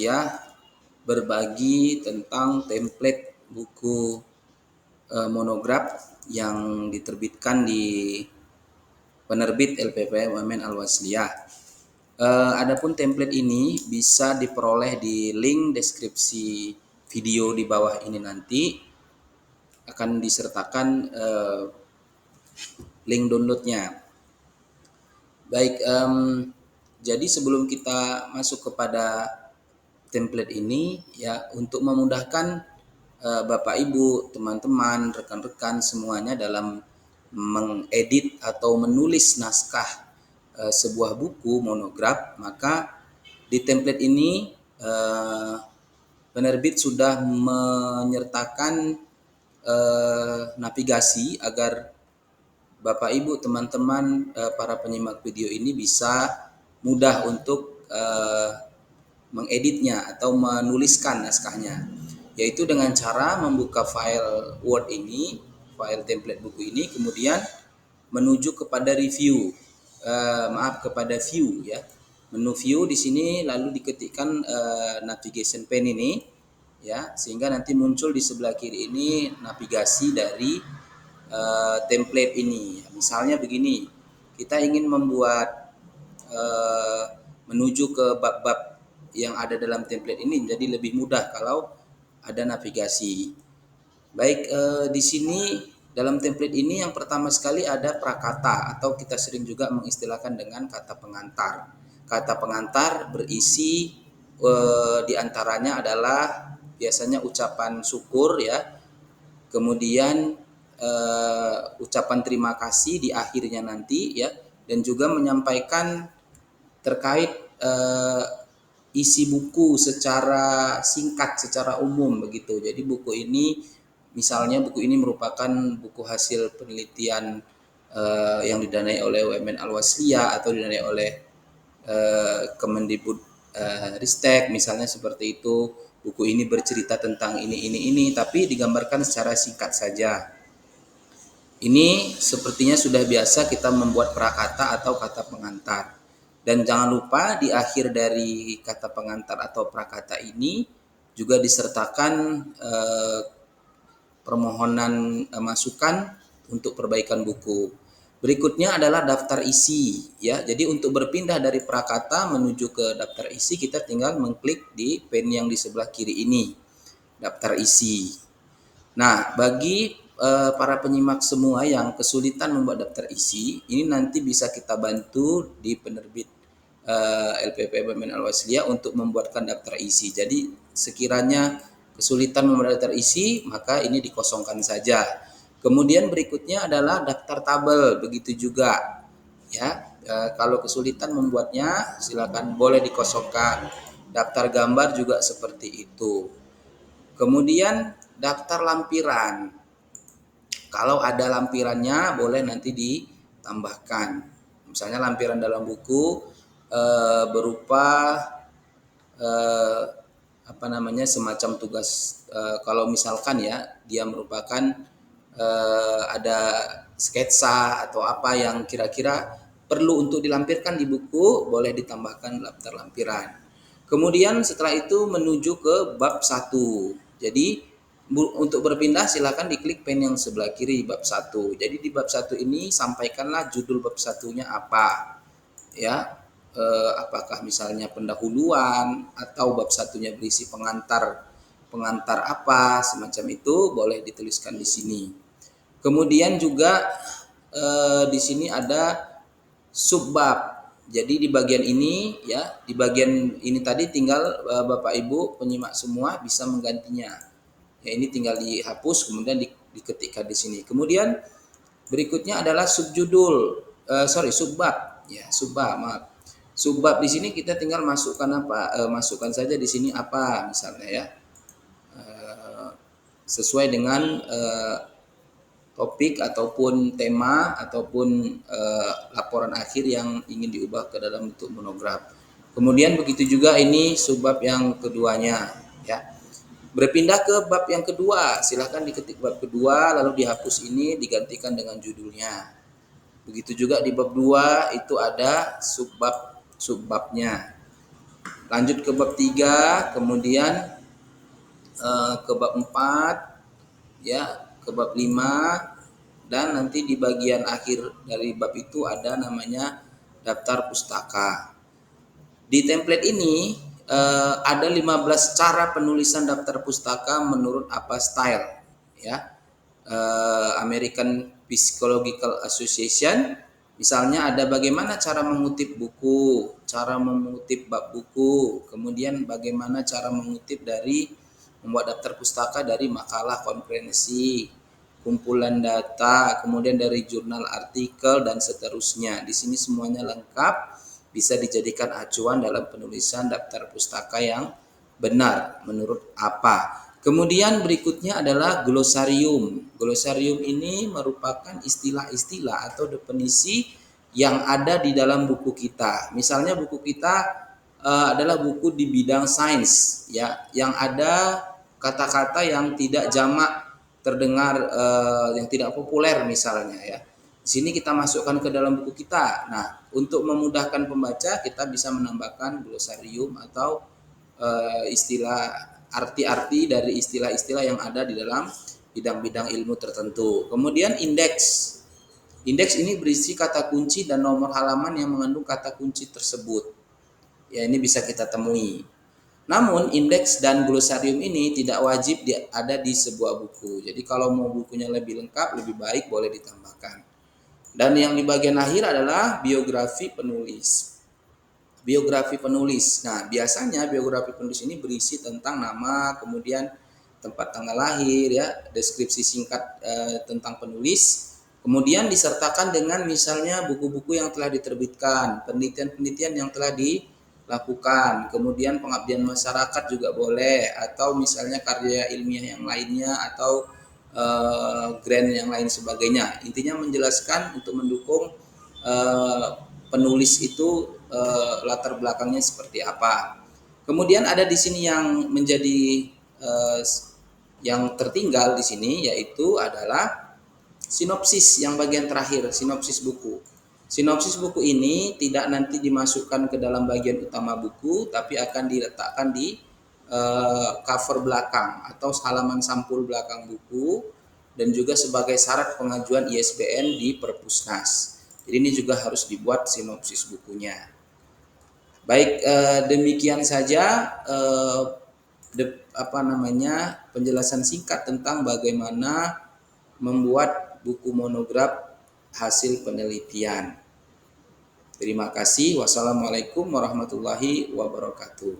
Ya, berbagi tentang template buku monograf yang diterbitkan di penerbit LPP Wamen Al-Wasliyah. Adapun template ini bisa diperoleh di link deskripsi video di bawah ini, nanti akan disertakan link downloadnya. Baik, jadi sebelum kita masuk kepada template ini, ya, untuk memudahkan Bapak Ibu, teman-teman, rekan-rekan semuanya dalam mengedit atau menulis naskah sebuah buku monograf, maka di template ini penerbit sudah menyertakan navigasi agar Bapak Ibu, teman-teman, para penyimak video ini bisa mudah untuk mengeditnya atau menuliskan naskahnya, yaitu dengan cara membuka file Word ini, file template buku ini, kemudian menuju kepada review, kepada view, ya, menu view di sini, lalu diketikkan navigation pane ini, ya, sehingga nanti muncul di sebelah kiri ini navigasi dari template ini. Misalnya begini, kita ingin membuat menuju ke bab-bab yang ada dalam template ini menjadi lebih mudah kalau ada navigasi. Baik, di sini dalam template ini yang pertama sekali ada prakata, atau kita sering juga mengistilahkan dengan kata pengantar. Kata pengantar berisi diantaranya adalah biasanya ucapan syukur, ya, kemudian ucapan terima kasih di akhirnya nanti, ya, dan juga menyampaikan terkait isi buku secara singkat, secara umum begitu. Jadi buku ini, misalnya buku ini merupakan buku hasil penelitian yang didanai oleh Wamen Al-Wasliyah atau didanai oleh Kemendikbud Ristek, misalnya seperti itu. Buku ini bercerita tentang ini, tapi digambarkan secara singkat saja. Ini sepertinya sudah biasa kita membuat prakata atau kata pengantar. Dan jangan lupa di akhir dari kata pengantar atau prakata ini juga disertakan permohonan masukan untuk perbaikan buku. Berikutnya adalah daftar isi, ya. Jadi untuk berpindah dari prakata menuju ke daftar isi, kita tinggal mengklik di pane yang di sebelah kiri ini, daftar isi. Nah, bagi para penyimak semua yang kesulitan membuat daftar isi, ini nanti bisa kita bantu di penerbit LPP Wamen Al-Wasliyah untuk membuatkan daftar isi. Jadi sekiranya kesulitan membuat daftar isi, maka ini dikosongkan saja. Kemudian berikutnya adalah daftar tabel, begitu juga, ya. Kalau kesulitan membuatnya, silakan boleh dikosongkan. Daftar gambar juga seperti itu. Kemudian daftar lampiran. Kalau ada lampirannya boleh nanti ditambahkan. Misalnya lampiran dalam buku berupa semacam tugas, kalau misalkan, ya, dia merupakan ada sketsa atau apa yang kira-kira perlu untuk dilampirkan di buku, boleh ditambahkan daftar lampiran. Kemudian setelah itu menuju ke bab 1. Jadi untuk berpindah silakan diklik pen yang sebelah kiri, bab 1. Jadi di bab 1 ini sampaikanlah judul bab 1-nya apa, ya. Apakah misalnya pendahuluan atau bab 1-nya berisi pengantar apa, semacam itu, boleh dituliskan di sini. Kemudian juga di sini ada subbab. Jadi di bagian ini, ya, di bagian ini tadi tinggal Bapak Ibu penyimak semua bisa menggantinya. Ya, ini tinggal dihapus kemudian diketikkan di sini. Kemudian berikutnya adalah subbab. Ya, subbab, maaf. Subbab di sini kita tinggal masukkan apa? Masukkan saja di sini apa misalnya, ya. Sesuai dengan topik ataupun tema ataupun laporan akhir yang ingin diubah ke dalam bentuk monograf. Kemudian begitu juga ini subbab yang keduanya, ya. Berpindah ke bab yang kedua, silahkan diketik bab kedua lalu dihapus ini, digantikan dengan judulnya. Begitu juga di bab 2 itu ada subbabnya. Lanjut ke bab 3, kemudian ke bab 4, ya, ke bab 5, dan nanti di bagian akhir dari bab itu ada namanya daftar pustaka. Di template ini ada 15 cara penulisan daftar pustaka menurut apa style, ya. American Psychological Association. Misalnya ada bagaimana cara mengutip buku, cara mengutip bab buku, kemudian bagaimana cara mengutip dari membuat daftar pustaka dari makalah konferensi, kumpulan data, kemudian dari jurnal artikel dan seterusnya. Di sini semuanya lengkap, bisa dijadikan acuan dalam penulisan daftar pustaka yang benar menurut apa. Kemudian berikutnya adalah glosarium. Glosarium ini merupakan istilah-istilah atau definisi yang ada di dalam buku kita. Misalnya buku kita adalah buku di bidang sains, ya, yang ada kata-kata yang tidak jamak, terdengar yang tidak populer misalnya, ya. Di sini kita masukkan ke dalam buku kita. Nah, untuk memudahkan pembaca kita bisa menambahkan glosarium atau istilah arti-arti dari istilah-istilah yang ada di dalam bidang-bidang ilmu tertentu. Kemudian indeks. Indeks ini berisi kata kunci dan nomor halaman yang mengandung kata kunci tersebut. Ya, ini bisa kita temui. Namun indeks dan glosarium ini tidak wajib ada di sebuah buku. Jadi kalau mau bukunya lebih lengkap, lebih baik boleh ditambahkan. Dan yang di bagian akhir adalah biografi penulis. Biografi penulis. Nah, biasanya biografi penulis ini berisi tentang nama, kemudian tempat tanggal lahir, ya, deskripsi singkat tentang penulis, kemudian disertakan dengan misalnya buku-buku yang telah diterbitkan, penelitian-penelitian yang telah dilakukan, kemudian pengabdian masyarakat juga boleh, atau misalnya karya ilmiah yang lainnya, atau grant yang lain sebagainya. Intinya menjelaskan untuk mendukung penulis itu latar belakangnya seperti apa. Kemudian ada di sini yang menjadi yang tertinggal di sini, yaitu adalah sinopsis yang bagian terakhir, sinopsis buku. Sinopsis buku ini tidak nanti dimasukkan ke dalam bagian utama buku, tapi akan diletakkan di cover belakang atau halaman sampul belakang buku, dan juga sebagai syarat pengajuan ISBN di Perpusnas. Jadi ini juga harus dibuat sinopsis bukunya. Baik, demikian saja penjelasan singkat tentang bagaimana membuat buku monograf hasil penelitian. Terima kasih. Wassalamualaikum warahmatullahi wabarakatuh.